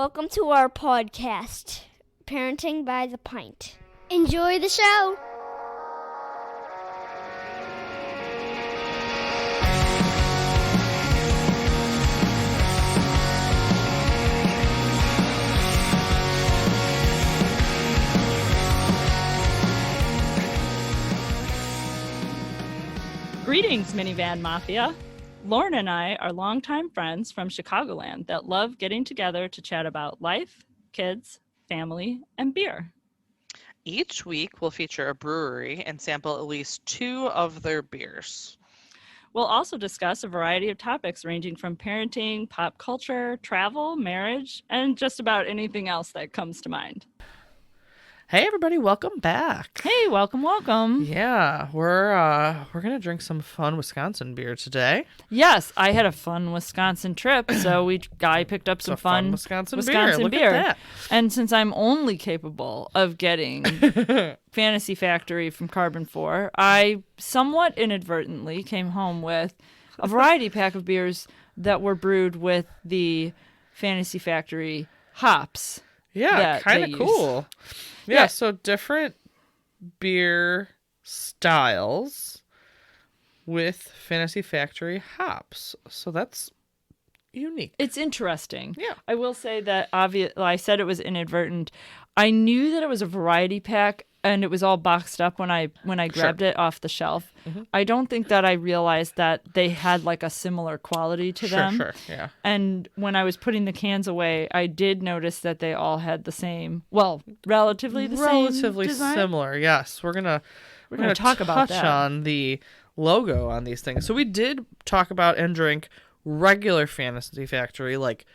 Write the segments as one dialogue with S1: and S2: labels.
S1: Welcome to our podcast, Parenting by the Pint. Enjoy the show.
S2: Greetings, Minivan Mafia. Lauren and I are longtime friends from Chicagoland that love getting together to chat about life, kids, family, and beer.
S3: Each week, we'll feature a brewery and sample at least 2 of their beers.
S2: We'll also discuss a variety of topics ranging from parenting, pop culture, travel, marriage, and just about anything else that comes to mind.
S4: Hey everybody, welcome back.
S2: Hey, welcome.
S4: Yeah, we're gonna drink some fun Wisconsin beer today.
S2: Yes, I had a fun Wisconsin trip, so I picked up some fun
S4: Wisconsin
S2: beer.
S4: Look at that.
S2: And since I'm only capable of getting Fantasy Factory from Karben 4, I somewhat inadvertently came home with a variety pack of beers that were brewed with the Fantasy Factory hops.
S4: Yeah, kind of cool. Yeah, so different beer styles with Fantasy Factory hops. So that's unique.
S2: It's interesting.
S4: Yeah.
S2: I will say that I said it was inadvertent. I knew that it was a variety pack and it was all boxed up when I grabbed it off the shelf. Mm-hmm. I don't think that I realized that they had like a similar quality to them.
S4: Sure, yeah.
S2: And when I was putting the cans away, I did notice that they all had the same, relatively same design.
S4: Similar. Yes, we're gonna
S2: talk about that.
S4: Touch on the logo on these things. So we did talk about and drink regular Fantasy Factory like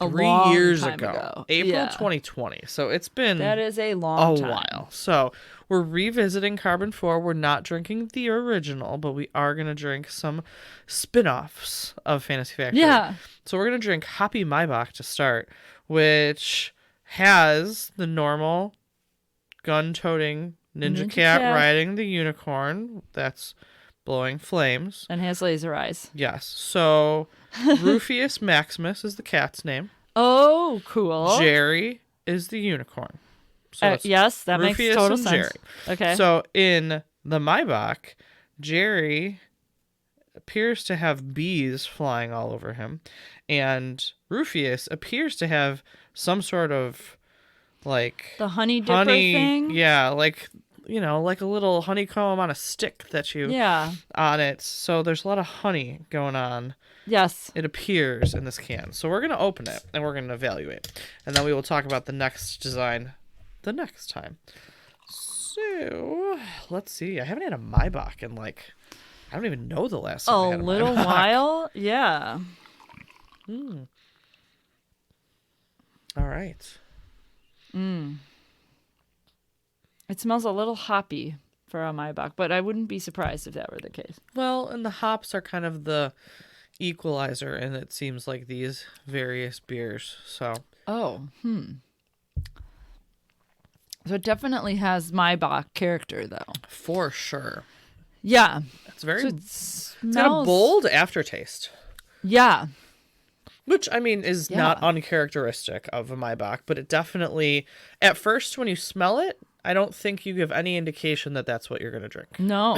S4: 3 years ago. April 2020. So it's been
S2: that is a long time.
S4: While. So we're revisiting Karben 4. We're not drinking the original, but we are going to drink some spin-offs of Fantasy Factory.
S2: Yeah.
S4: So we're going to drink Hoppy Maibach to start, which has the normal gun-toting ninja cat riding the unicorn. That's blowing flames.
S2: And has laser eyes.
S4: Yes. So Rufius Maximus is the cat's name.
S2: Oh, cool.
S4: Jerry is the unicorn. So
S2: yes, that
S4: Rufius
S2: makes total
S4: and
S2: sense.
S4: Jerry.
S2: Okay.
S4: So in the Maibach, Jerry appears to have bees flying all over him, and Rufius appears to have some sort of like
S2: the honey dipper thing.
S4: Yeah, like like a little honeycomb on a stick that you on it. So there's a lot of honey going on.
S2: Yes.
S4: It appears in this can. So we're going to open it and we're going to evaluate. And then we will talk about the next design the next time. So let's see. I haven't had a Maibach in I don't even know the last time I had a
S2: little
S4: Maibach.
S2: while. Yeah.
S4: All right.
S2: It smells a little hoppy for a Maibach, but I wouldn't be surprised if that were the case.
S4: Well, and the hops are kind of the equalizer, and it seems like these various beers. So.
S2: So it definitely has Maibach character, though.
S4: For sure.
S2: Yeah.
S4: It's very.
S2: It's
S4: got a bold aftertaste.
S2: Yeah.
S4: Which, I mean, is not uncharacteristic of a Maibach, but it definitely, at first, when you smell it, I don't think you give any indication that that's what you're going to drink.
S2: No.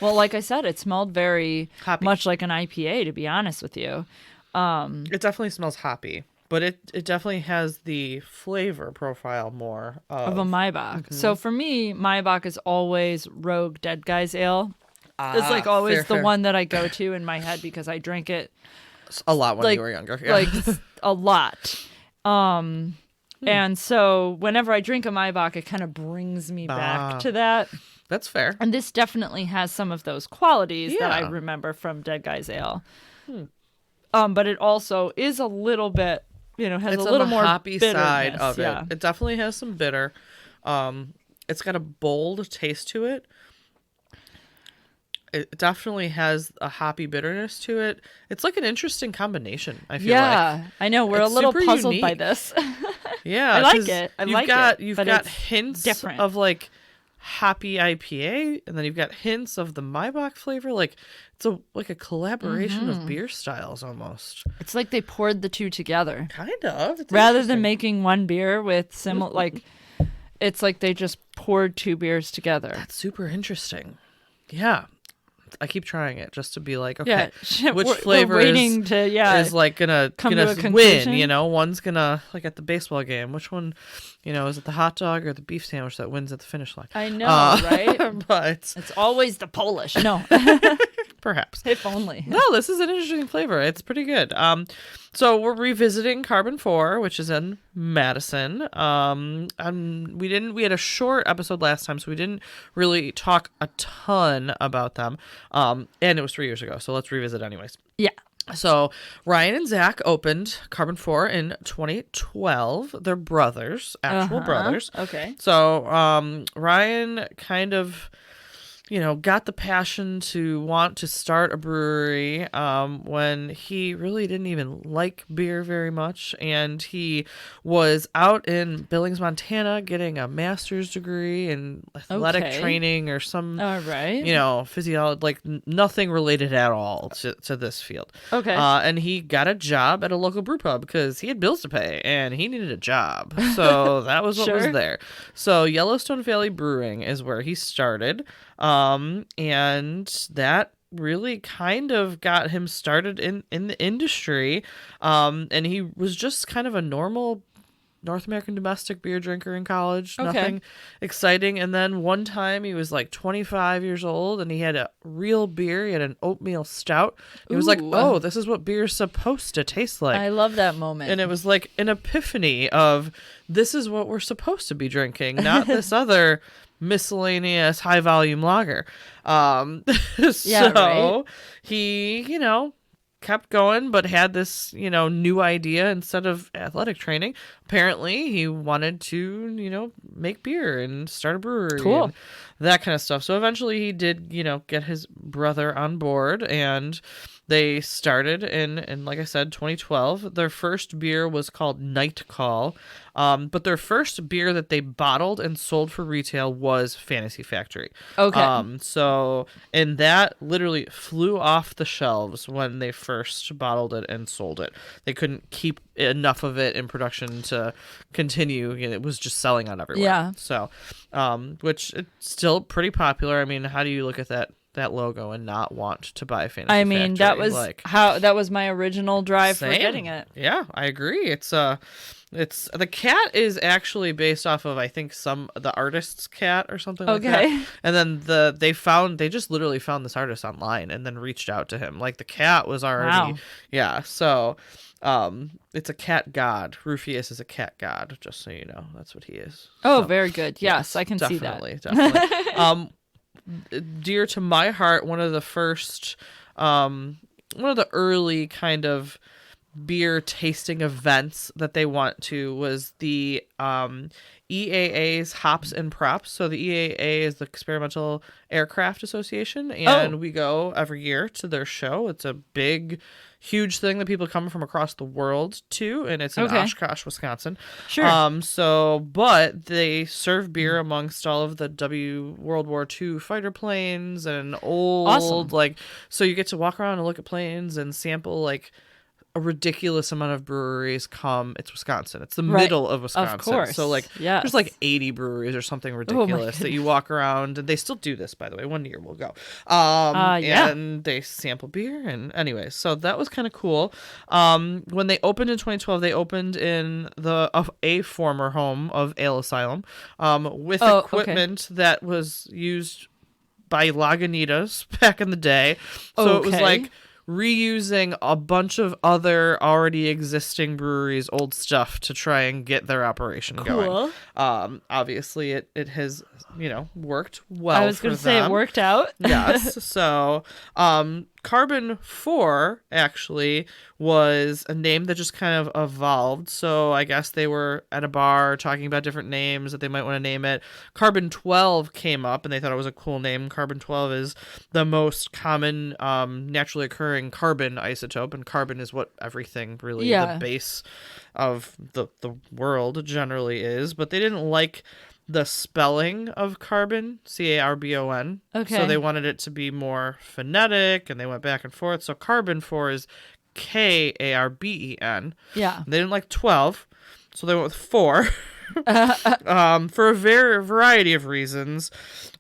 S2: Well, like I said, it smelled very
S4: hoppy.
S2: Much like an IPA, to be honest with you.
S4: It definitely smells hoppy, but it definitely has the flavor profile more of
S2: a Maibach. Mm-hmm. So for me, Maibach is always Rogue Dead Guy's Ale. It's always fair. One that I go to in my head because I drank it
S4: a lot when you were younger. Yeah.
S2: A lot. And so whenever I drink a Maibach, it kind of brings me back to that.
S4: That's fair.
S2: And this definitely has some of those qualities that I remember from Dead Guy's Ale. But it also is a little bit, has
S4: it's
S2: a little
S4: on the
S2: more
S4: hoppy side of
S2: yeah.
S4: it. It definitely has some bitter. It's got a bold taste to it. It definitely has a hoppy bitterness to it. It's like an interesting combination, I feel like.
S2: Yeah, I know. We're a little puzzled by this.
S4: Yeah.
S2: I like it.
S4: You've got hints of hoppy IPA, and then you've got hints of the Maibach flavor. like a collaboration of beer styles almost.
S2: It's like they poured the two together.
S4: Kind of. It's
S2: Rather
S4: interesting.
S2: than making one beer with similar, like, it's like they just poured two beers together.
S4: That's super interesting. Yeah. I keep trying it just to be like, okay, which
S2: we're
S4: flavor
S2: waiting
S4: is like gonna
S2: come to a
S4: win,
S2: conclusion.
S4: you know? One's gonna, like at the baseball game, which one, you know, is it the hot dog or the beef sandwich that wins at the finish line?
S2: I know, right?
S4: But
S2: It's always the Polish. No,
S4: perhaps.
S2: if only.
S4: No, this is an interesting flavor. It's pretty good. So we're revisiting Karben 4, which is in Madison. We had a short episode last time, so we didn't really talk a ton about them. And it was 3 years ago, so let's revisit anyways.
S2: Yeah.
S4: So Ryan and Zach opened Karben 4 in 2012. They're brothers, actual brothers.
S2: Okay.
S4: So Ryan kind of, you know, got the passion to want to start a brewery when he really didn't even like beer very much. And he was out in Billings, Montana, getting a master's degree in athletic training or some,
S2: All right.
S4: you know, physiology, like nothing related at all to this field.
S2: Okay.
S4: And he got a job at a local brew pub because he had bills to pay and he needed a job. So that was what was
S2: Sure.
S4: there. So Yellowstone Valley Brewing is where he started. And that really kind of got him started in the industry. And he was just kind of a normal North American domestic beer drinker in college.
S2: Okay.
S4: Nothing exciting. And then one time he was like 25 years old and he had a real beer. He had an oatmeal stout. He was like,
S2: Ooh.
S4: oh, this is what beer's supposed to taste like.
S2: I love that moment.
S4: And it was like an epiphany of this is what we're supposed to be drinking, not this other miscellaneous high volume lager. So
S2: right.
S4: he, you know, kept going, but had this, you know, new idea instead of athletic training. Apparently he wanted to, you know, make beer and start a brewery.
S2: Cool.
S4: And that kind of stuff. So eventually he did, you know, get his brother on board and they started in like I said, 2012. Their first beer was called Night Call. But their first beer that they bottled and sold for retail was Fantasy Factory.
S2: Okay.
S4: And that literally flew off the shelves when they first bottled it and sold it. They couldn't keep enough of it in production to continue. You know, it was just selling out everywhere.
S2: Yeah.
S4: So, which it's still pretty popular. I mean, how do you look at that logo and not want to buy Fantasy
S2: I mean,
S4: Factory?
S2: that was
S4: like,
S2: that was my original drive for
S4: same.
S2: getting it.
S4: Yeah, I agree. It's the cat is actually based off of I think the artist's cat or something like
S2: Okay.
S4: that. And then they just literally found this artist online and then reached out to him. Like the cat was already
S2: Wow.
S4: yeah. So it's a cat god. Rufius is a cat god, just so you know. That's what he is.
S2: Oh,
S4: So,
S2: very good. Yes, I can see that.
S4: Definitely. Dear to my heart, one of the early kind of beer tasting events that they went to was the EAA's Hops and Props. So the EAA is the Experimental Aircraft Association, and we go every year to their show. It's a big, huge thing that people come from across the world to, and it's in Oshkosh, Wisconsin.
S2: Sure.
S4: But they serve beer amongst all of the World War II fighter planes and old,
S2: Awesome.
S4: so you get to walk around and look at planes and sample, like, a ridiculous amount of breweries come. It's Wisconsin. It's the middle of Wisconsin.
S2: Of course.
S4: So, like,
S2: yes.
S4: there's like 80 breweries or something ridiculous that you walk around, and they still do this, by the way. One year we'll go.
S2: Yeah.
S4: And they sample beer, and anyways, so that was kind of cool. When they opened in 2012, they opened in a former home of Ale Asylum, with equipment that was used by Lagunitas back in the day. So it was like reusing a bunch of other already existing breweries' old stuff to try and get their operation going. Obviously it has, you know, worked well.
S2: I was
S4: going
S2: to say it worked out.
S4: Yes. So, Karben 4 actually was a name that just kind of evolved. So I guess they were at a bar talking about different names that they might want to name it. Karben 12 came up and they thought it was a cool name. Karben 12 is the most common naturally occurring carbon isotope, and carbon is what everything really the base of the world generally is. But they didn't like the spelling of Karben, Carbon.
S2: Okay.
S4: So they wanted it to be more phonetic, and they went back and forth. So Karben 4 is Karben.
S2: Yeah.
S4: They didn't like 12, so they went with 4. For a variety of reasons.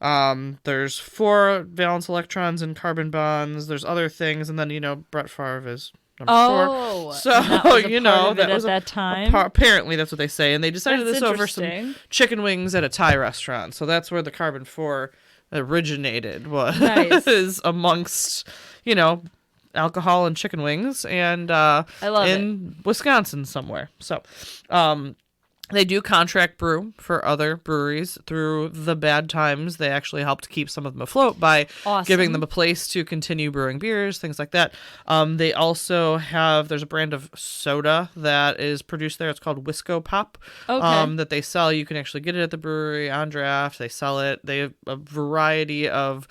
S4: There's 4 valence electrons in carbon bonds. There's other things, and then Brett Favre is number 4. So
S2: and that was a part of it
S4: that
S2: at
S4: was
S2: that time.
S4: Apparently that's what they say, and they decided
S2: That's
S4: this over some
S2: interesting.
S4: chicken wings at a Thai restaurant. So that's where the carbon 4 originated. Was
S2: Nice.
S4: amongst alcohol and chicken wings, and
S2: I love
S4: in Wisconsin somewhere. So they do contract brew for other breweries through the bad times. They actually helped keep some of them afloat by
S2: Awesome.
S4: giving them a place to continue brewing beers, things like that. They also there's a brand of soda that is produced there. It's called Wisco Pop.
S2: Okay.
S4: That they sell. You can actually get it at the brewery on draft. They sell it. They have a variety of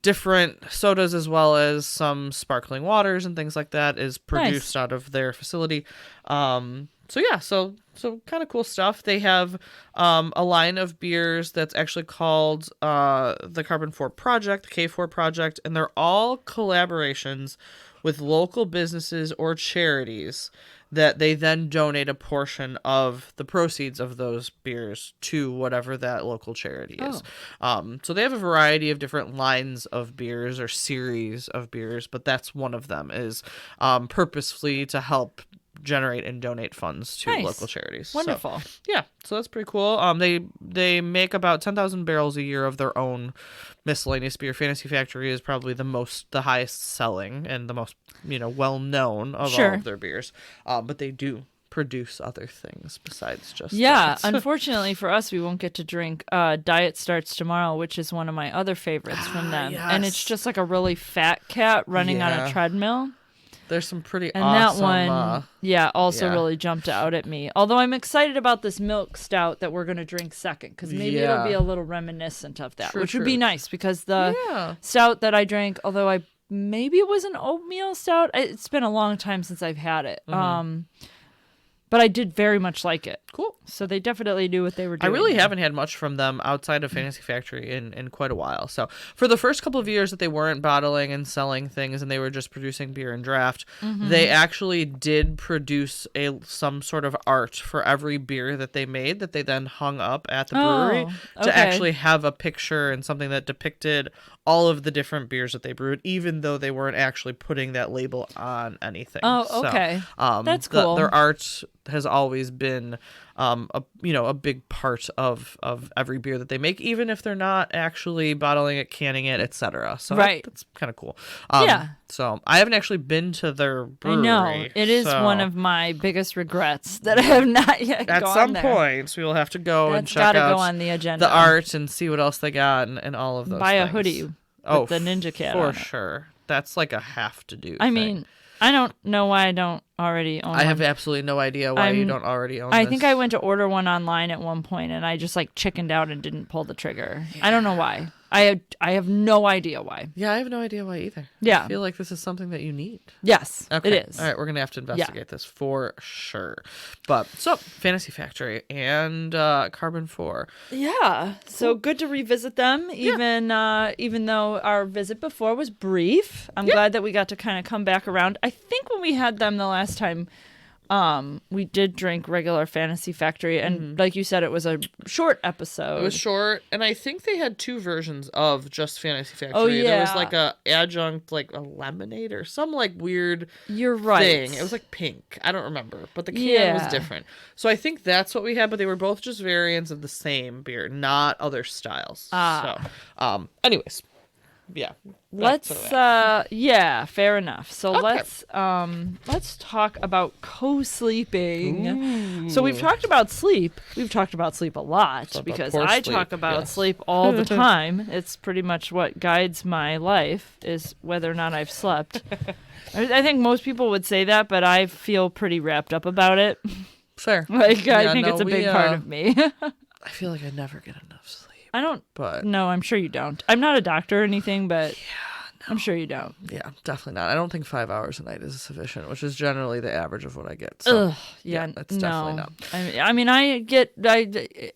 S4: different sodas, as well as some sparkling waters and things like that, is produced out of their facility. So kind of cool stuff. They have a line of beers that's actually called the Karben 4 Project, the K4 Project, and they're all collaborations with local businesses or charities that they then donate a portion of the proceeds of those beers to whatever that local charity is. So they have a variety of different lines of beers or series of beers, but that's one of them, is purposefully to help generate and donate funds to
S2: Nice.
S4: local charities.
S2: Wonderful.
S4: So that's pretty cool. They make about 10,000 barrels a year of their own miscellaneous beer. Fantasy Factory is probably the highest selling and the most well known of all of their beers. But they do produce other things besides just that.
S2: Unfortunately for us, we won't get to drink Diet Starts Tomorrow, which is one of my other favorites from them.
S4: Yes.
S2: And it's just like a really fat cat running on a treadmill.
S4: There's some pretty
S2: And
S4: awesome...
S2: that one, also really jumped out at me. Although I'm excited about this milk stout that we're going to drink second, because maybe it'll be a little reminiscent of that, which would be nice, because the stout that I drank, although maybe it was an oatmeal stout, it's been a long time since I've had it. But I did very much like it.
S4: Cool.
S2: So they definitely knew what they were doing.
S4: I really haven't had much from them outside of Fantasy Factory in quite a while. So for the first couple of years that they weren't bottling and selling things and they were just producing beer and draft, they actually did produce some sort of art for every beer that they made that they then hung up at the brewery to actually have a picture and something that depicted all of the different beers that they brewed, even though they weren't actually putting that label on anything.
S2: Oh, okay. That's cool.
S4: Their art has always been a big part of every beer that they make, even if they're not actually bottling it, canning it, etc. So that's kind of cool. So I haven't actually been to their brewery.
S2: I know. It is one of my biggest regrets that I have not yet
S4: at
S2: gone
S4: some
S2: there.
S4: point we will have to go and check
S2: gotta
S4: out
S2: go on the agenda.
S4: the art and see what else they got and all of those
S2: Buy
S4: things.
S2: a hoodie with the Ninja Cat
S4: for
S2: on it.
S4: sure. That's like a have to do.
S2: I mean, I don't know why I don't already own one.
S4: I have absolutely no idea why you don't already own
S2: I
S4: this.
S2: think I went to order one online at one point and I just chickened out and didn't pull the trigger. I don't know why. I have no idea why.
S4: Yeah, I have no idea why either.
S2: Yeah.
S4: I feel like this is something that you need.
S2: Yes,
S4: Okay.
S2: it is.
S4: All right, we're going to have to investigate this for sure. But so Fantasy Factory and Karben 4.
S2: Yeah. So good to revisit them, even though our visit before was brief. I'm glad that we got to kind of come back around. I think when we had them the last time, we did drink regular Fantasy Factory, and like you said, it was a short episode.
S4: It was short, and I think they had 2 versions of just Fantasy Factory.
S2: Oh, yeah.
S4: There was like a adjunct, like a lemonade or some weird
S2: You're right.
S4: thing. It was pink. I don't remember, but the can was different. So I think that's what we had, but they were both just variants of the same beer, not other styles. So, anyways. Yeah.
S2: Let's fair enough. So let's talk about co-sleeping.
S4: Ooh.
S2: So we've talked about sleep. We've talked about sleep a lot because I talk about sleep all the time. It's pretty much what guides my life, is whether or not I've slept. I think most people would say that, but I feel pretty wrapped up about it.
S4: Fair.
S2: I think it's a big part of me.
S4: I feel like I never get enough sleep.
S2: I don't.
S4: But
S2: no, I'm sure you don't. I'm not a doctor or anything, but I'm sure you don't.
S4: Yeah, definitely not. I don't think 5 hours a night is sufficient, which is generally the average of what I get. So,
S2: Yeah,
S4: that's definitely not.
S2: I mean, I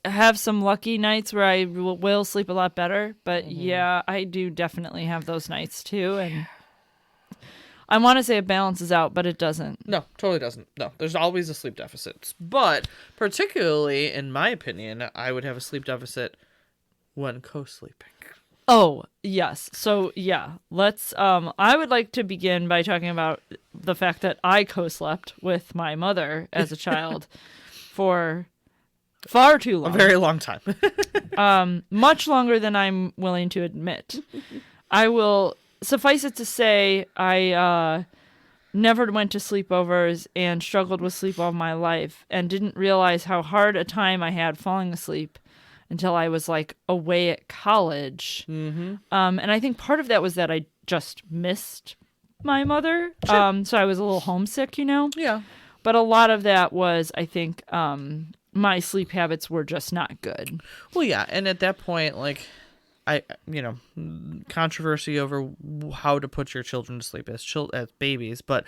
S2: have some lucky nights where I will sleep a lot better, but yeah, I do definitely have those nights too, and I want to say it balances out, but it doesn't.
S4: No, totally doesn't. No, there's always a sleep deficit. But particularly, in my opinion, I would have a sleep deficit when co-sleeping.
S2: Oh, yes. So, yeah, let's I would like to begin by talking about the fact that I co-slept with my mother as a child for far too long.
S4: A very long time.
S2: Much longer than I'm willing to admit. I will suffice it to say I never went to sleepovers and struggled with sleep all my life and didn't realize how hard a time I had falling asleep until I was like away at college. And I think part of that was that I just missed my mother.
S4: Sure.
S2: So I was a little homesick,
S4: Yeah.
S2: But a lot of that was, I think, my sleep habits were just not good.
S4: Well, yeah. And at that point, like, controversy over how to put your children to sleep as babies. But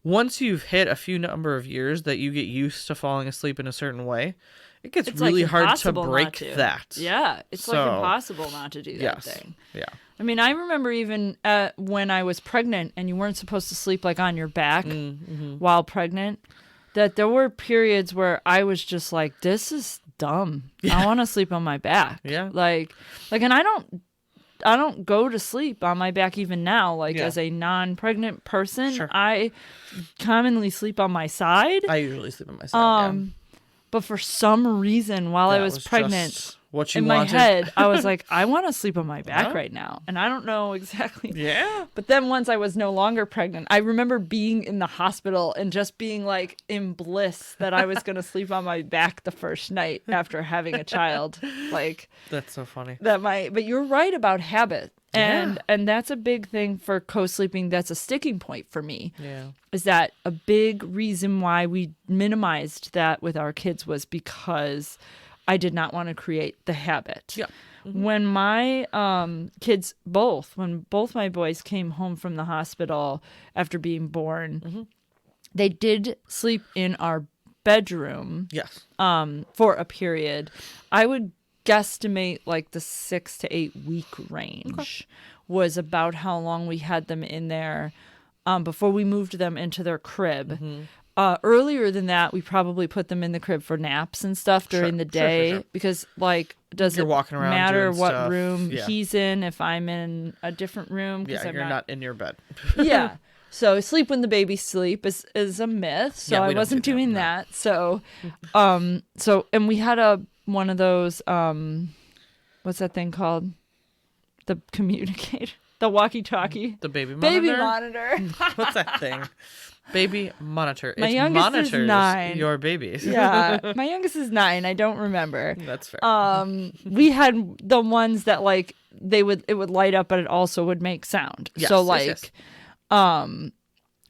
S4: once you've hit a few number of years that you get used to falling asleep in a certain way, it gets
S2: It's
S4: really
S2: like
S4: hard to
S2: impossible
S4: break
S2: not to.
S4: that.
S2: Yeah, it's like
S4: So,
S2: impossible not to do that
S4: Yes.
S2: thing.
S4: Yeah.
S2: I mean, I remember even when I was pregnant and you weren't supposed to sleep like on your back while pregnant, that there were periods where I was just like, this is dumb. I want to sleep on my back.
S4: Yeah.
S2: Like, and I don't go to sleep on my back even now. Like
S4: Yeah.
S2: as a non-pregnant person,
S4: Sure.
S2: I commonly sleep on my side.
S4: I usually sleep on my side.
S2: But for some reason, while I
S4: That
S2: was
S4: just
S2: pregnant,
S4: what you
S2: in
S4: wanted.
S2: my head, I was like, I want to sleep on my back
S4: Yeah.
S2: right now. And I don't know exactly.
S4: Yeah.
S2: But then once I was no longer pregnant, I remember being in the hospital and just being like in bliss that I was going to sleep on my back the first night after having a child. Like
S4: That's so funny.
S2: but you're right about habit.
S4: Yeah.
S2: And that's a big thing for co-sleeping. That's a sticking point for me.
S4: Yeah.
S2: Is that a big reason why we minimized that with our kids was because I did not want to create the habit.
S4: Yeah.
S2: When my when both my boys came home from the hospital after being born, they did sleep in our bedroom
S4: Yes.
S2: for a period. I would guesstimate like the 6 to 8 week range was about how long we had them in there before we moved them into their crib. Earlier than that, we probably put them in the crib for naps and stuff during the day
S4: Sure.
S2: because, like, does
S4: You're
S2: it
S4: walking around
S2: matter
S4: doing
S2: what
S4: stuff.
S2: room
S4: Yeah.
S2: he's in if I'm in a different room?
S4: Yeah,
S2: I'm
S4: you're not in your bed.
S2: Yeah. So sleep when the babies sleep is a myth. So
S4: Yeah, we
S2: I
S4: don't
S2: wasn't
S4: do that,
S2: doing
S4: no.
S2: that. So, and we had one of those what's that thing called? The communicator, the walkie-talkie,
S4: The baby monitor.
S2: baby monitor.
S4: What's that thing? Baby monitor.
S2: My
S4: It
S2: youngest is
S4: monitors
S2: 9.
S4: your babies.
S2: Yeah, my youngest is 9. I don't remember.
S4: That's fair.
S2: We had the ones that like it would light up, but it also would make sound.
S4: Yes,
S2: So
S4: yes,
S2: like,
S4: yes.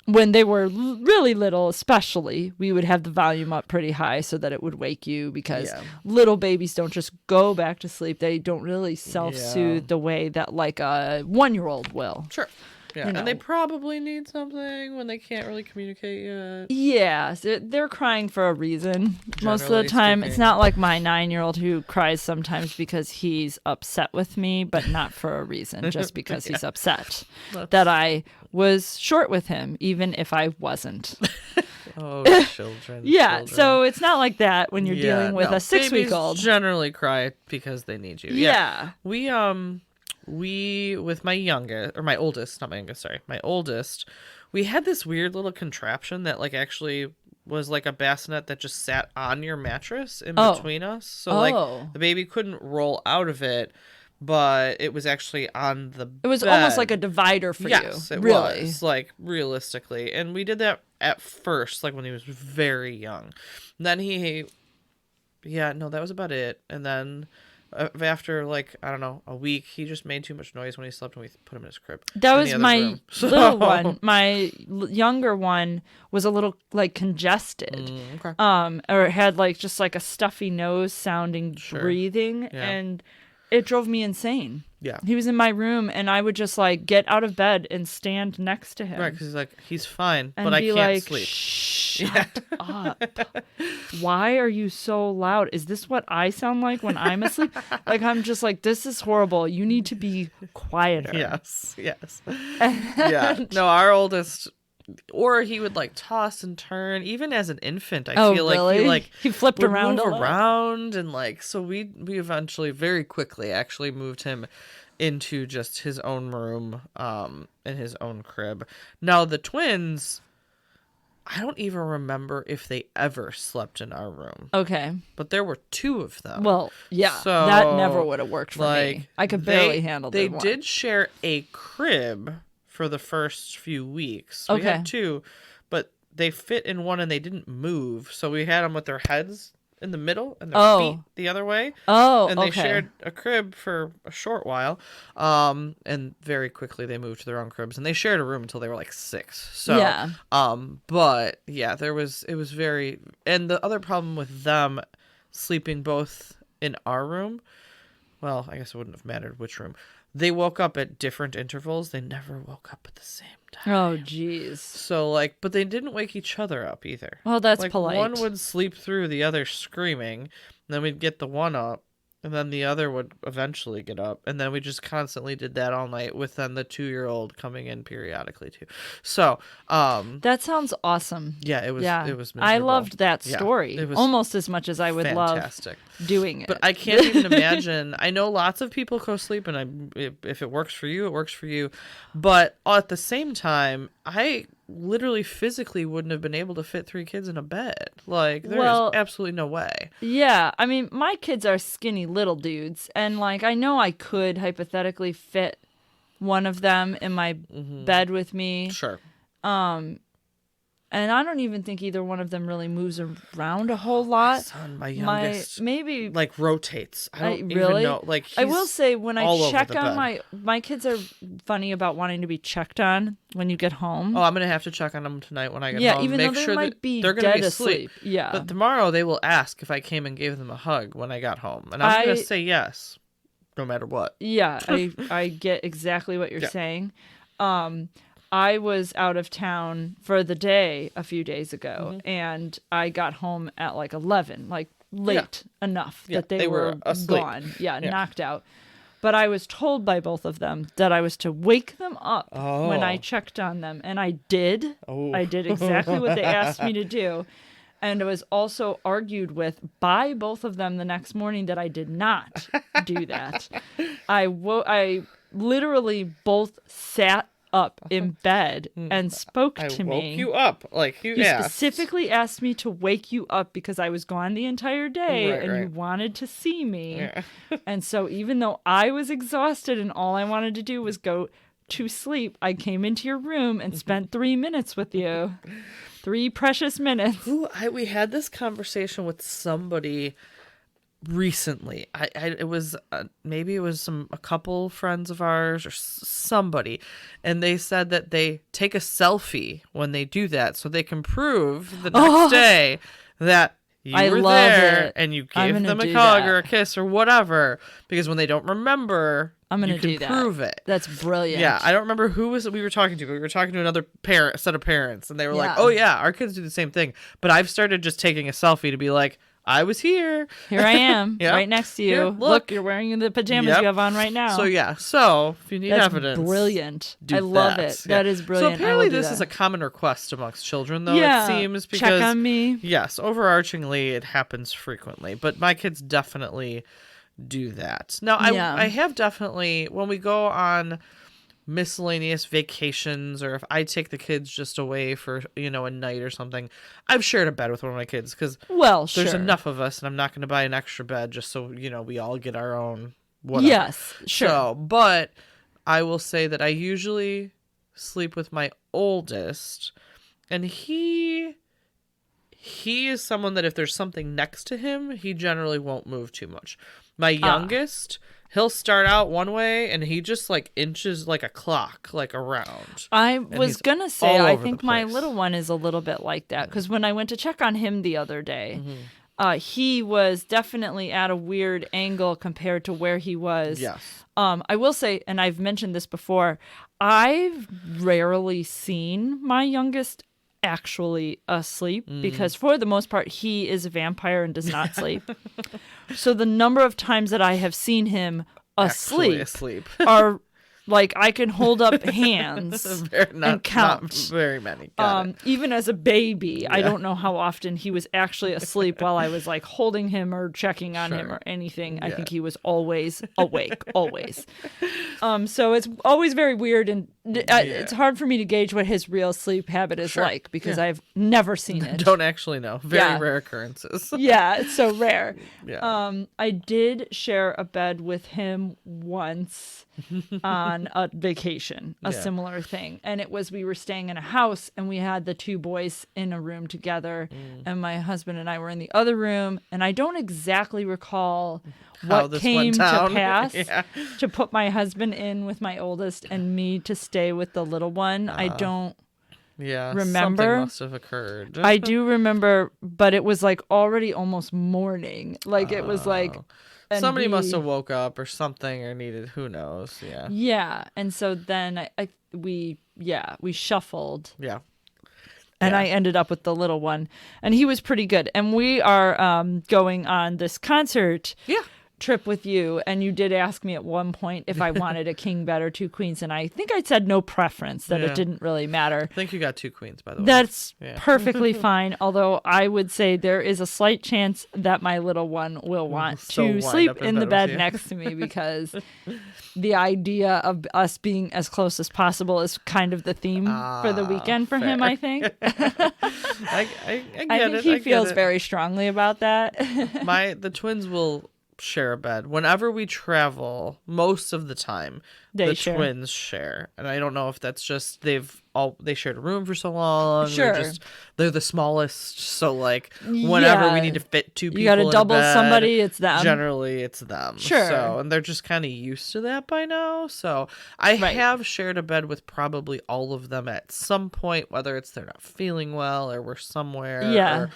S2: when they were really little, especially, we would have the volume up pretty high so that it would wake you because
S4: Yeah.
S2: little babies don't just go back to sleep. They don't really self-soothe the way that like a 1-year-old will.
S4: Sure. Yeah,
S2: you
S4: and they
S2: know.
S4: probably need something when they can't really communicate yet.
S2: Yeah, so they're crying for a reason. Most of the
S4: Generally
S2: time,
S4: speaking.
S2: it's not like my 9-year-old who cries sometimes because he's upset with me, but not for a reason, just because he's upset that I was short with him, even if I wasn't.
S4: Oh, children.
S2: Yeah,
S4: children.
S2: so it's not like that when you're
S4: Yeah,
S2: dealing with
S4: no,
S2: a 6-week-old.
S4: babies generally cry because they need you.
S2: Yeah.
S4: We with my youngest, or my oldest, not my youngest, sorry, my oldest, we had this weird little contraption that like actually was like a bassinet that just sat on your mattress in between us. So like the baby couldn't roll out of it, but it was actually on the
S2: It was
S4: bed.
S2: almost like a divider for
S4: Yes,
S2: you.
S4: it
S2: Really.
S4: was, like, realistically. And we did that at first, like, when he was very young. Then that was about it. And then after, like, I don't know, a week, he just made too much noise when he slept when we put him in his crib.
S2: That
S4: in
S2: was
S4: the other
S2: my
S4: room.
S2: little one. My younger one was a little like congested.
S4: Okay.
S2: Or it had like just like a stuffy nose sounding
S4: Sure.
S2: breathing.
S4: Yeah.
S2: And it drove me insane.
S4: Yeah.
S2: He was in my room, and I would just like get out of bed and stand next to him.
S4: Right, because he's like, he's fine,
S2: and
S4: but I
S2: be
S4: can't
S2: like,
S4: sleep.
S2: Shut up. Why are you so loud? Is this what I sound like when I'm asleep? Like, I'm just like, this is horrible. You need to be quieter.
S4: Yes. Yeah. No, our oldest, or he would like toss and turn. Even as an infant, I feel
S2: really?
S4: like
S2: He flipped
S4: would
S2: around
S4: move
S2: a lot.
S4: around, and like, so we eventually very quickly actually moved him into just his own room, in his own crib. Now the twins, I don't even remember if they ever slept in our room,
S2: Okay.
S4: but there were 2 of them.
S2: Well, yeah.
S4: So,
S2: that never would have worked for
S4: like,
S2: me. I could barely handle
S4: They
S2: the one.
S4: did share a crib for the first few weeks. We
S2: Okay.
S4: had 2, but they fit in one and they didn't move. So we had them with their heads in the middle and their feet the other way.
S2: Oh,
S4: And they
S2: okay.
S4: shared a crib for a short while. And very quickly they moved to their own cribs. And they shared a room until they were like 6. So,
S2: Yeah.
S4: but yeah, it was very, and the other problem with them sleeping both in our room, well, I guess it wouldn't have mattered which room. They woke up at different intervals. They never woke up at the same time.
S2: Oh, jeez.
S4: So, like, but they didn't wake each other up either.
S2: Well, that's
S4: Like,
S2: polite.
S4: one would sleep through the other screaming, and then we'd get the one up, and then the other would eventually get up, and then we just constantly did that all night with then the 2-year-old coming in periodically too. So,
S2: That sounds awesome.
S4: yeah, it was
S2: Yeah.
S4: it was
S2: I
S4: miserable.
S2: loved that
S4: Yeah,
S2: story
S4: it was
S2: almost as much as I would
S4: fantastic.
S2: love doing it.
S4: But I can't even imagine. I know lots of people co-sleep, and if it works for you, it works for you. But at the same time, I literally physically wouldn't have been able to fit 3 kids in a bed. Like, there's
S2: Well,
S4: absolutely no way.
S2: Yeah, I mean, my kids are skinny little dudes, and like I know I could hypothetically fit one of them in my bed with me,
S4: Sure.
S2: and I don't even think either one of them really moves around a whole lot.
S4: Son, my youngest
S2: maybe
S4: like rotates. I don't even
S2: really
S4: know. Like,
S2: I will
S4: he's
S2: say when I
S4: all over
S2: check
S4: the
S2: on
S4: bed.
S2: my kids are funny about wanting to be checked on when you get home.
S4: Oh, I'm gonna have to check on them tonight when I get
S2: yeah,
S4: home.
S2: even
S4: Make
S2: though they
S4: sure
S2: might
S4: that
S2: be
S4: they're gonna
S2: dead
S4: be asleep.
S2: Yeah,
S4: But tomorrow they will ask if I came and gave them a hug when I got home, and I'm gonna say yes, no matter what.
S2: yeah, I get exactly what you're
S4: Yeah.
S2: saying. I was out of town for the day a few days ago, and I got home at like 11, like late enough
S4: Yeah,
S2: that they
S4: they were
S2: were
S4: asleep.
S2: gone. Yeah, knocked out. But I was told by both of them that I was to wake them up when I
S4: Oh.
S2: checked on them, and I did.
S4: Oh.
S2: I did exactly what they asked me to do. And it was also argued with by both of them the next morning that I did not do that. I literally both sat up in bed and spoke
S4: I
S2: to
S4: woke
S2: me.
S4: you up like you
S2: You
S4: asked.
S2: specifically asked me to wake you up because I was gone the entire day
S4: Right,
S2: and you
S4: right.
S2: wanted to see me.
S4: Yeah.
S2: And so even though I was exhausted and all I wanted to do was go to sleep, I came into your room and spent 3 minutes with you. 3 precious minutes.
S4: We had this conversation with somebody recently. It was maybe it was a couple friends of ours or somebody, and they said that they take a selfie when they do that so they can prove the next day that you
S2: I
S4: were
S2: love
S4: there
S2: it.
S4: and you
S2: I'm
S4: gave
S2: gonna
S4: them a
S2: do
S4: hug
S2: that.
S4: or a kiss or whatever, because when they don't remember,
S2: I'm going
S4: you
S2: to
S4: can
S2: do that.
S4: prove it.
S2: That's brilliant.
S4: Yeah, I don't remember who was it we were talking to, but we were talking to another set of parents, and they were like,
S2: Yeah.
S4: "Oh yeah, our kids do the same thing." But I've started just taking a selfie to be like, "I was here."
S2: Here I am,
S4: Yep.
S2: right next to you.
S4: Here, look.
S2: You're wearing the pajamas
S4: Yep.
S2: you have on right now.
S4: So yeah, so if you need
S2: That's
S4: evidence,
S2: brilliant.
S4: do
S2: I love
S4: that.
S2: it.
S4: Yeah.
S2: That is brilliant.
S4: So apparently
S2: I will do
S4: this
S2: that.
S4: is a common request amongst children, though,
S2: yeah.
S4: it seems, because
S2: Check on me.
S4: yes, overarchingly it happens frequently, but my kids definitely do that. Now,
S2: Yeah.
S4: I have definitely, when we go on miscellaneous vacations, or if I take the kids just away for, a night or something, I've shared a bed with one of my kids because
S2: Well, sure.
S4: there's enough of us, and I'm not going to buy an extra bed just so, we all get our own whatever.
S2: Yes, sure.
S4: So, but I will say that I usually sleep with my oldest, and he is someone that if there's something next to him, he generally won't move too much. My youngest, he'll start out one way and he just like inches like a clock, like around.
S2: I was
S4: he's
S2: going to say,
S4: all
S2: I
S4: over
S2: think
S4: the
S2: my
S4: place.
S2: little one is a little bit like that because when I went to check on him the other day, he was definitely at a weird angle compared to where he was.
S4: Yes.
S2: I will say, and I've mentioned this before, I've rarely seen my youngest actually asleep because for the most part, he is a vampire and does not sleep. So the number of times that I have seen him asleep are like I can hold up hands and count.
S4: Not very many. Got it.
S2: Even as a baby, I don't know how often he was actually asleep while I was like holding him or checking on him or anything. I think he was always awake, always. So it's always very weird, and it's hard for me to gauge what his real sleep habit is like because I've never seen it.
S4: Don't actually know. Very rare occurrences.
S2: Yeah, it's so rare.
S4: Yeah.
S2: I did share a bed with him once on a vacation, a similar thing. And it was, we were staying in a house and we had the two boys in a room together and my husband and I were in the other room. And I don't exactly recall what came to pass to put my husband in with my oldest and me to stay with the little one. I don't remember.
S4: Something must have occurred.
S2: I do remember, but it was like already almost morning. Like it was like...
S4: Somebody must have woke up or something or needed, who knows. Yeah.
S2: Yeah. And so then we shuffled.
S4: Yeah.
S2: And I ended up with the little one. And he was pretty good. And we are going on this concert trip with you. And you did ask me at one point if I wanted a king bed or two queens. And I think I said no preference, that it didn't really matter.
S4: I think you got two queens, by the way.
S2: That's perfectly fine. Although I would say there is a slight chance that my little one will want to sleep in the bed next to me because the idea of us being as close as possible is kind of the theme for the weekend for him, I think.
S4: I
S2: think he feels very strongly about that.
S4: The twins will share a bed whenever we travel. Most of the time the twins share, and I don't know if that's just they shared a room for so long. They're the smallest, so like whenever we need to fit two people,
S2: you gotta double somebody, it's them.
S4: Generally it's them. So, and they're just kind of used to that by now. So I have shared a bed with probably all of them at some point, whether it's they're not feeling well or we're somewhere or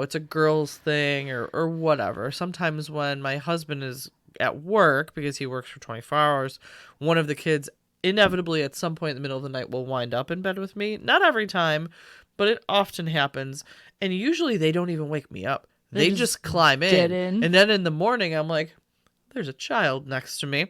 S4: it's a girls thing or whatever. Sometimes when my husband is at work, because he works for 24 hours, one of the kids inevitably at some point in the middle of the night will wind up in bed with me. Not every time, but it often happens. And usually they don't even wake me up. They just climb in. And then in the morning, I'm like, there's a child next to me.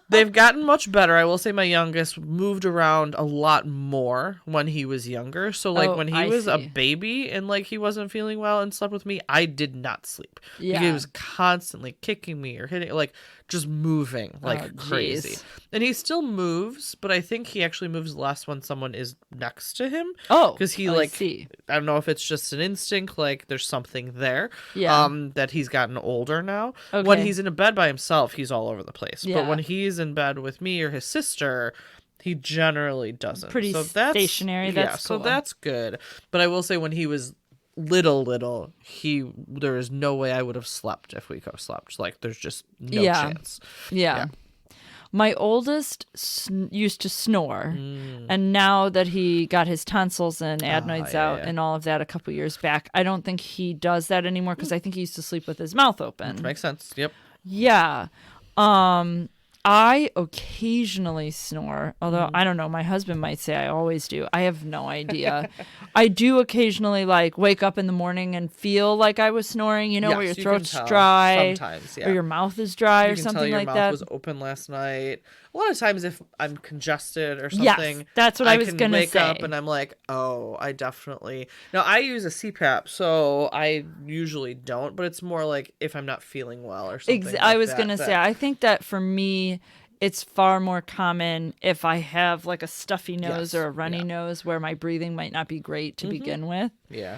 S4: They've gotten much better. I will say my youngest moved around a lot more when he was younger. So like when he was a baby and like he wasn't feeling well and slept with me, I did not sleep. Yeah. He was constantly kicking me or hitting, like just moving like crazy. And he still moves, but I think he actually moves less when someone is next to him. Because he I don't know if it's just an instinct, like there's something there. That he's gotten older now. When he's in a bed by himself, he's all over the place. But when he's in bed with me or his sister, he generally doesn't.
S2: Pretty stationary. That's cool.
S4: So that's good. But I will say when he was little, there is no way I would have slept if we co-slept. Like there's just no chance.
S2: Yeah. My oldest used to snore, and now that he got his tonsils and adenoids out and all of that a couple years back, I don't think he does that anymore because I think he used to sleep with his mouth open.
S4: Which makes sense. Yep.
S2: Yeah. I occasionally snore, although I don't know, my husband might say I always do. I have no idea. I do occasionally like wake up in the morning and feel like I was snoring, where your throat's dry
S4: sometimes,
S2: or your mouth is dry or something like that.
S4: Your mouth was open last night. A lot of times if I'm congested or something,
S2: that's what I was going to say.
S4: I can wake up and I'm like, I definitely... Now, I use a CPAP, so I usually don't, but it's more like if I'm not feeling well or something
S2: I was going to say, I think that for me, it's far more common if I have like a stuffy nose or a runny nose where my breathing might not be great to begin with.
S4: Yeah.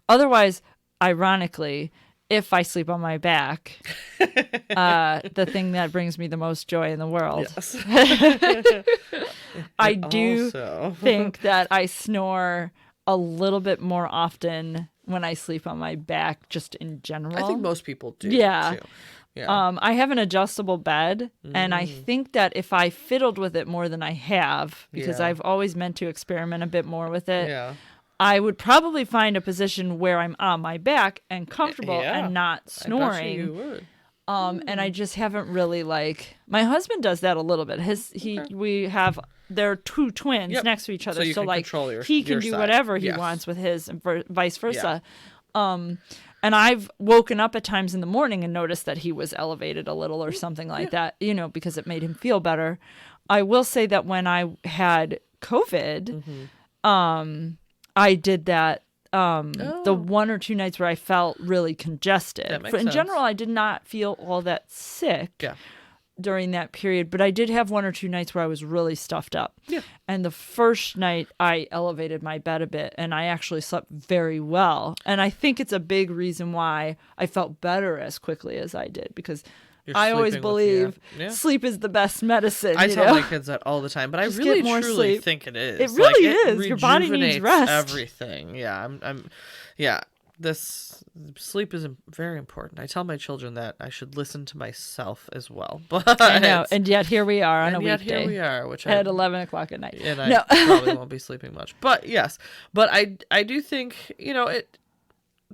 S2: Otherwise, ironically, if I sleep on my back, the thing that brings me the most joy in the world. Yes. I do think that I snore a little bit more often when I sleep on my back, just in general.
S4: I think most people do.
S2: Yeah.
S4: Too. Yeah.
S2: I have an adjustable bed, and I think that if I fiddled with it more than I have, because I've always meant to experiment a bit more with it, I would probably find a position where I'm on my back and comfortable
S4: Yeah.
S2: and not
S4: I bet
S2: snoring.
S4: you would.
S2: And I just haven't really my husband does that a little bit. There are two twins
S4: Yep.
S2: next to each other,
S4: So you can control
S2: he can
S4: your
S2: do
S4: side.
S2: whatever he
S4: Yes.
S2: wants with his, and vice versa. And I've woken up at times in the morning and noticed that he was elevated a little or something like that, because it made him feel better. I will say that when I had COVID, I did that. The 1 or 2 nights where I felt really congested.
S4: That makes
S2: In
S4: sense.
S2: general, I did not feel all that sick
S4: Yeah.
S2: during that period, but I did have 1 or 2 nights where I was really stuffed up.
S4: Yeah.
S2: And the first night I elevated my bed a bit and I actually slept very well. And I think it's a big reason why I felt better as quickly as I did, because
S4: You're
S2: I always
S4: sleeping with
S2: believe
S4: yeah.
S2: sleep is the best medicine.
S4: I
S2: you
S4: tell
S2: know?
S4: my kids that all the time, but I
S2: Just
S4: really
S2: get more
S4: truly
S2: sleep.
S4: think it is.
S2: It really
S4: it
S2: is. Your body needs
S4: rejuvenates
S2: rest.
S4: Everything. Yeah. Yeah. This sleep is very important. I tell my children that I should listen to myself as well. But
S2: I know. And yet here we are on a
S4: and yet
S2: weekday
S4: here we are, which
S2: at 11 o'clock at night.
S4: and I
S2: No.
S4: probably won't be sleeping much. But yes, but I do think,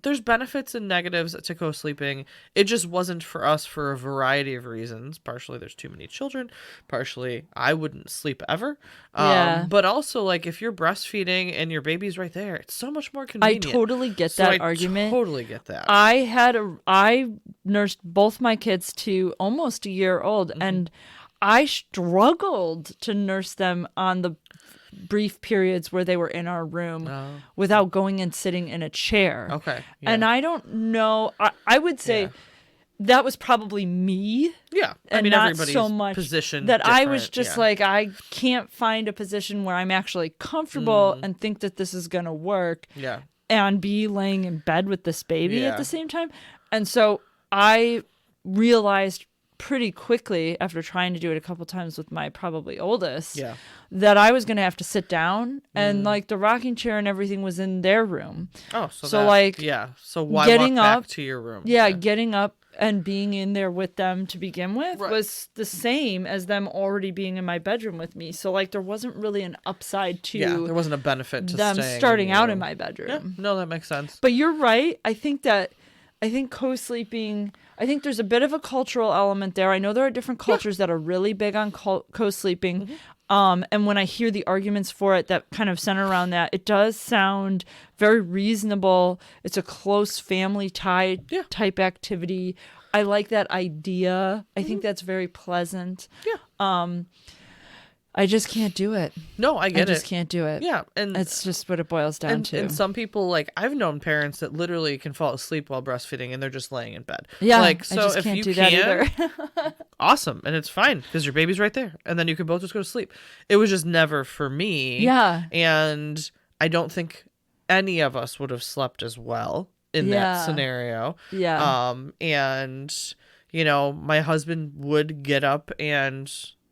S4: there's benefits and negatives to co-sleeping. It just wasn't for us for a variety of reasons. Partially there's too many children. Partially I wouldn't sleep ever.
S2: Yeah.
S4: But also, if you're breastfeeding and your baby's right there, it's so much more
S2: I
S4: convenient.
S2: totally get
S4: So
S2: that
S4: I
S2: argument.
S4: totally get that.
S2: I nursed both my kids to almost a year old, and I struggled to nurse them on the brief periods where they were in our room without going and sitting in a chair.
S4: Okay.
S2: And
S4: yeah.
S2: I don't know. I would say
S4: Yeah.
S2: that was probably me.
S4: Yeah.
S2: And
S4: I mean,
S2: not
S4: everybody's
S2: so much
S4: position
S2: that I was
S4: different,
S2: just
S4: yeah.
S2: I can't find a position where I'm actually comfortable and think that this is going to work.
S4: Yeah.
S2: And be laying in bed with this baby
S4: Yeah.
S2: at the same time. And so I realized pretty quickly, after trying to do it a couple times with my probably oldest,
S4: Yeah.
S2: that I was going to have to sit down, and the rocking chair and everything was in their room.
S4: Oh,
S2: So,
S4: yeah. So why
S2: getting
S4: walk back
S2: up-
S4: to your room?
S2: Yeah, getting up and being in there with them to begin with
S4: Right.
S2: was the same as them already being in my bedroom with me. So there wasn't really an upside to
S4: Yeah, there wasn't a benefit to
S2: them
S4: staying
S2: starting
S4: your
S2: out
S4: room.
S2: in my bedroom.
S4: Yeah, no, that makes sense.
S2: But you're right. I think co-sleeping, I think there's a bit of a cultural element there. I know there are different cultures that are really big on co-sleeping. And when I hear the arguments for it that kind of center around that, it does sound very reasonable. It's a close family type activity. I like that idea. I think that's very pleasant.
S4: Yeah.
S2: I just can't do it.
S4: No, I
S2: I
S4: get
S2: just
S4: it.
S2: can't do it.
S4: Yeah, and
S2: It's just what it boils down to.
S4: and some people I've known parents that literally can fall asleep while breastfeeding and they're just laying in bed.
S2: Yeah,
S4: so
S2: I just
S4: if
S2: can't
S4: you
S2: do
S4: can,
S2: that either.
S4: awesome, and it's fine because your baby's right there, and then you can both just go to sleep. It was just never for me.
S2: Yeah.
S4: and I don't think any of us would have slept as well in that scenario.
S2: Yeah.
S4: And my husband would get up and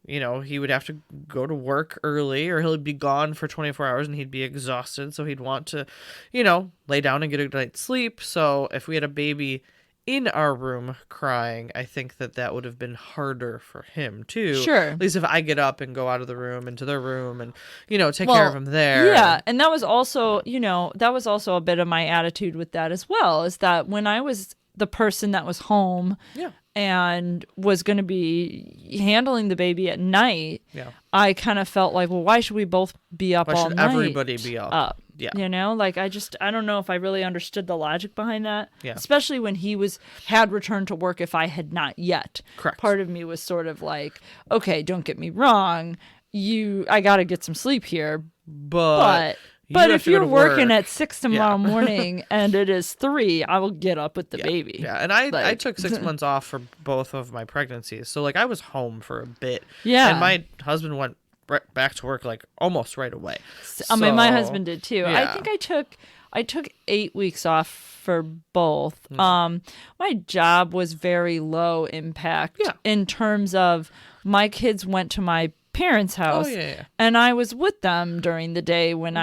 S4: he would have to go to work early, or he'll be gone for 24 hours and he'd be exhausted. So he'd want to, lay down and get a good night's sleep. So if we had a baby in our room crying, I think that would have been harder for him too.
S2: Sure.
S4: At least if I get up and go out of the room into their room and, take care of him there.
S2: Yeah. And that was also, a bit of my attitude with that as well, is that when I was the person that was home
S4: Yeah.
S2: and was going to be handling the baby at night,
S4: Yeah.
S2: I kind of felt like, well, why should we both be up
S4: Why
S2: all
S4: should
S2: night?
S4: everybody be up? Yeah.
S2: I don't know if I really understood the logic behind that.
S4: Yeah.
S2: Especially when he had returned to work if I had not yet.
S4: Correct.
S2: Part of me was sort of like, okay, don't get me wrong. I got to get some sleep here.
S4: But
S2: But
S4: have
S2: if
S4: to go
S2: you're
S4: to
S2: working
S4: work.
S2: at 6 tomorrow morning and it is 3, I will get up with the baby.
S4: Yeah, and I
S2: Like-
S4: took 6 months off for both of my pregnancies. So I was home for a bit.
S2: Yeah.
S4: And my husband went back to work almost right away.
S2: I mean, my
S4: So,
S2: husband did too. I
S4: yeah.
S2: think I took 8 weeks off for both.
S4: Hmm.
S2: My job was very low impact
S4: Yeah.
S2: in terms of my kids went to my parents' house.
S4: Oh, yeah.
S2: And I was with them during the day when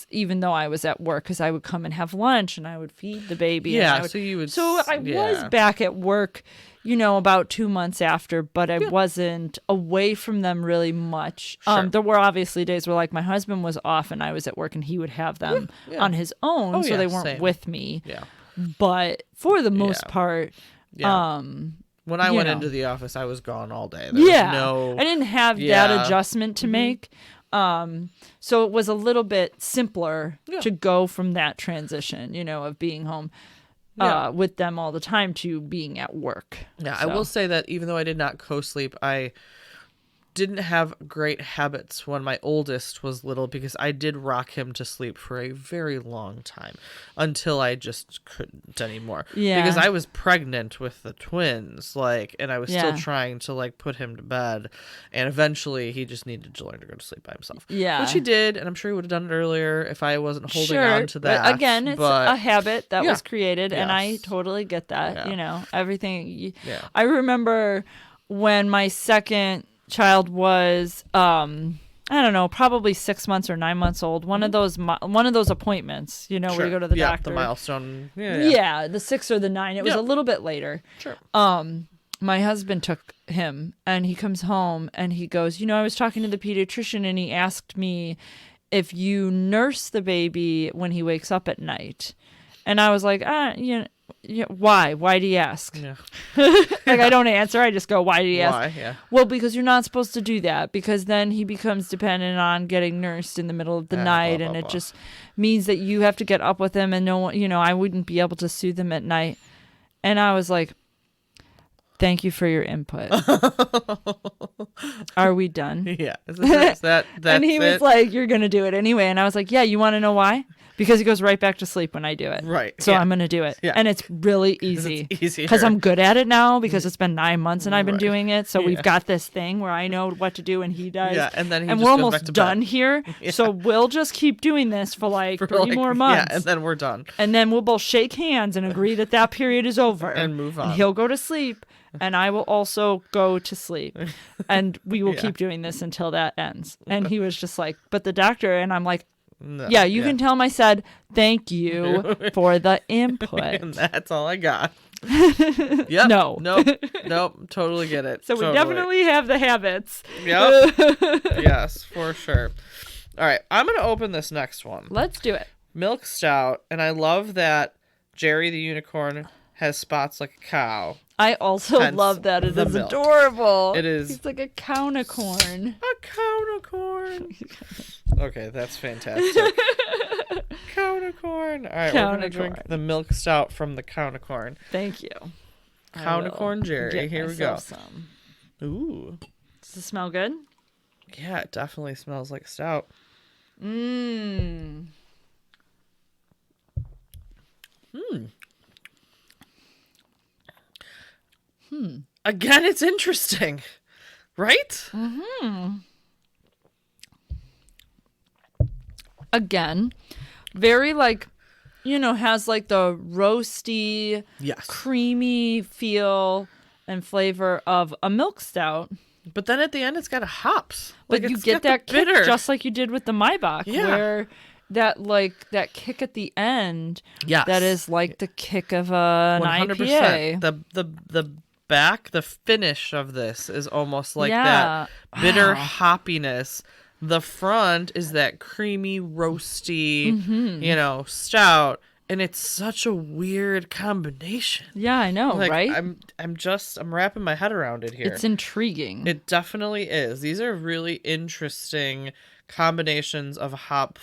S2: even though I was at work, because I would come and have lunch and I would feed the baby.
S4: Yeah,
S2: and I
S4: yeah.
S2: was back at work, about 2 months after, but I wasn't away from them really much.
S4: Sure.
S2: There were obviously days where like my husband was off and I was at work and he would have them on his own, so they weren't
S4: same.
S2: with me.
S4: Yeah.
S2: But for the most part,
S4: Yeah. When I went into the office, I was gone all day. There was
S2: I didn't have that adjustment to make. So it was a little bit simpler to go from that transition, of being home with them all the time to being at work.
S4: Yeah,
S2: So.
S4: I will say that even though I did not co-sleep, I didn't have great habits when my oldest was little because I did rock him to sleep for a very long time until I just couldn't anymore.
S2: Yeah.
S4: Because I was pregnant with the twins, and I was still trying to put him to bed, and eventually he just needed to learn to go to sleep by himself.
S2: Yeah.
S4: Which he did, and I'm sure he would have done it earlier if I wasn't holding on to that.
S2: But again, it's a habit that was created, and I
S4: Yes.
S2: totally get that.
S4: Yeah.
S2: Everything.
S4: Yeah.
S2: I remember when my second child was I don't know, probably 6 months or 9 months old. One of those appointments, where you go to the doctor.
S4: The milestone.
S2: Yeah, the 6 or the 9. It was a little bit later.
S4: Sure.
S2: My husband took him and he comes home and he goes, I was talking to the pediatrician and he asked me if you nurse the baby when he wakes up at night. And I was like, why? Why do you ask?
S4: Yeah.
S2: I don't answer. I just go, why do you ask?
S4: Why? Yeah.
S2: Well, because you're not supposed to do that, because then he becomes dependent on getting nursed in the middle of the night, and it just means that you have to get up with him, and no one, I wouldn't be able to soothe him at night. And I was like, thank you for your input. Are we done?
S4: Yeah. Is that
S2: and he was like, you're going to do it anyway. And I was like, yeah, you want to know why? Because he goes right back to sleep when I do it.
S4: Right.
S2: So I'm going to do it.
S4: Yeah.
S2: And it's really easy.
S4: It's easier.
S2: Because I'm good at it now because it's been 9 months and I've been
S4: Right.
S2: doing it. So we've got this thing where I know what to do and he does.
S4: Yeah, and then he
S2: and
S4: just
S2: we're
S4: goes
S2: almost
S4: back to
S2: done
S4: bed.
S2: here.
S4: Yeah.
S2: So we'll just keep doing this for like
S4: For
S2: 3 more months.
S4: Yeah, and then we're done.
S2: And then we'll both shake hands and agree that period is over.
S4: And move on.
S2: And he'll go to sleep. And I will also go to sleep. And we will keep doing this until that ends. And he was just like, but the doctor, and I'm like,
S4: No,
S2: yeah, you can tell him I said thank you for the input.
S4: And that's all I got. Yep.
S2: No.
S4: Nope. Totally get it.
S2: So we definitely have the habits.
S4: Yep. Yes, for sure. All right, I'm going to open this next one.
S2: Let's do it.
S4: Milk stout, and I love that Jerry the unicorn has spots like a cow.
S2: I also
S4: Hence
S2: Love that. It
S4: the
S2: is
S4: milk.
S2: adorable.
S4: It is.
S2: He's like a Cow-nicorn.
S4: A Cow-nicorn. Okay, that's fantastic. Cow-nicorn. All right, we're going to drink
S2: Cow-nicorn.
S4: the milk stout from the Cow-nicorn.
S2: Thank you.
S4: Cow-nicorn Jerry. Here we go.
S2: Some.
S4: Ooh.
S2: Does it smell good?
S4: Yeah, it definitely smells like stout.
S2: Mmm.
S4: Again, it's interesting, right?
S2: Again, very has like the roasty,
S4: Yes.
S2: creamy feel and flavor of a milk stout.
S4: But then at the end, it's got a hops.
S2: But you
S4: it's
S2: get
S4: got the
S2: that kick
S4: bitter.
S2: just like you did with the Maibach,
S4: Yeah.
S2: where that kick at the end,
S4: Yes.
S2: that is like the kick of an
S4: 100%.
S2: IPA.
S4: The back, the finish of this is almost like
S2: Yeah.
S4: that bitter
S2: Wow.
S4: hoppiness. The front is that creamy, roasty,
S2: Mm-hmm.
S4: stout, and it's such a weird combination.
S2: Yeah, I know,
S4: Like,
S2: right?
S4: I'm wrapping my head around it here.
S2: It's intriguing.
S4: It definitely is. These are really interesting combinations of hop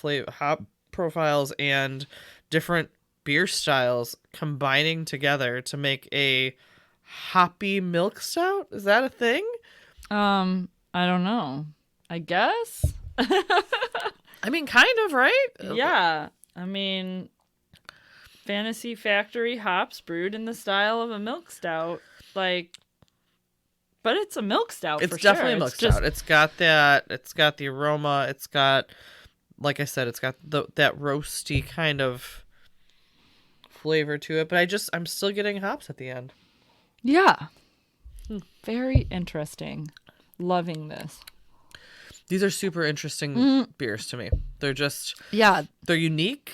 S4: profiles and different beer styles combining together to make a hoppy milk stout. Is that a thing?
S2: I don't know. I guess.
S4: I mean, kind of, right?
S2: Yeah. I mean, Fantasy Factory hops brewed in the style of a milk stout. But it's a milk stout
S4: It's
S2: for sure.
S4: definitely a milk
S2: It's just-
S4: stout. It's got the aroma. It's got, like I said, it's got that roasty kind of flavor to it. But I'm still getting hops at the end.
S2: Yeah. Very interesting. Loving this.
S4: These are super interesting beers to me. They're just they're unique.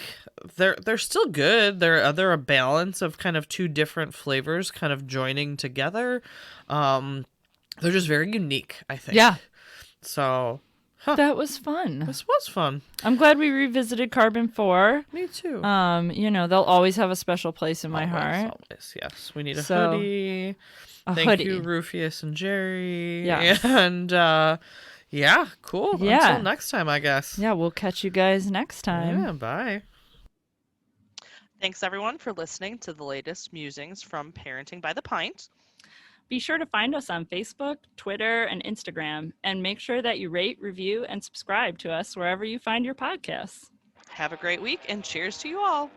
S4: They're still good. They're a balance of kind of two different flavors kind of joining together. They're just very unique, I think.
S2: Yeah.
S4: So
S2: that was fun.
S4: this was fun.
S2: I'm glad we revisited Karben 4.
S4: Me too.
S2: You know, they'll always have a special place in my heart.
S4: Always, yes. We need a
S2: So,
S4: hoodie.
S2: A
S4: Thank
S2: hoodie.
S4: you, Rufius and Jerry.
S2: Yeah.
S4: And yeah, cool.
S2: Yeah.
S4: Until next time, I guess.
S2: Yeah, we'll catch you guys next time.
S4: Yeah, bye.
S3: Thanks everyone for listening to the latest musings from Parenting by the Pint.
S2: Be sure to find us on Facebook, Twitter, and Instagram, and make sure that you rate, review, and subscribe to us wherever you find your podcasts.
S3: Have a great week and cheers to you all.